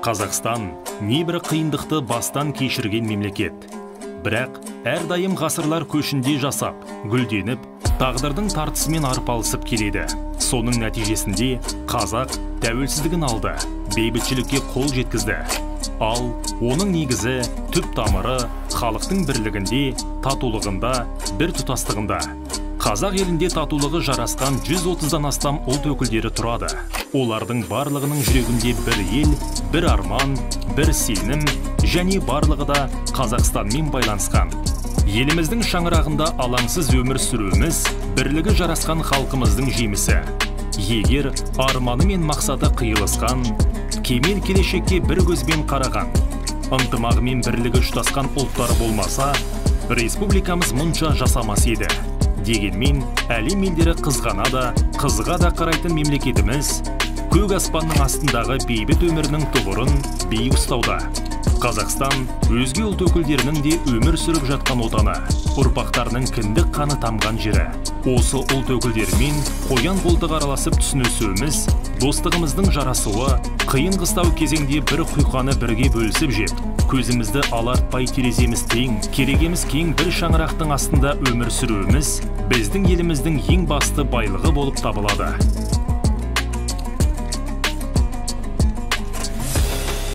Қазақстан небір қиындықты бастан кешірген мемлекет. Бірақ әрдайым ғасырлар көшінде жасап, гүлденіп, тағдырдың тартысымен арпалысып келеді. Соның нәтижесінде қазақ тәуелсіздігін алды, бейбітшілікке қол жеткізді. Ал оның негізі түп тамыры халықтың бірлігінде, татулығында, бір тұтастығында. Қазақ елінде татулығы жарасқан 130-дан астам ұлт өкілдері тұрады. Олардың барлығының жүрегінде бір ел, бір арман, бір сенім, және барлығы да Қазақстанмен байланысқан. Еліміздің шаңырағында алаңсыз өмір сүруіміз бірлігі жарасқан халқымыздың жемісі. Егер арманы мен мақсаты қиылысқан, кемел келешекке бір көзбен қараған, ынтымағы мен бірлігі ұштасқан ұлттар болмаса, республикамыз мұнша жасамас еді. Дегенмен, әлем елдері қызғана да, қызға да қарайтын мемлекетіміз көк аспанның астындағы бейбіт өмірінің тұғырын биік ұстауда. Қазақстан өзге ұлт өкілдерінің де өмір сүріп жатқан отаны, ұрпақтарының кіндік қаны тамған жері. Осы ұлт өкілдерімен қоян қолтық араласып түсінісуіміз, достығымыздың жарасуы, қиын қыстау кезеңде бір құйқаны бірге бөлісіп жеп, көзімізді алартпай тереземіз тең, керегеміз кең бір шаңырақтың астында өмір сүруіміз біздің еліміздің ең басты байлығы болып табылады.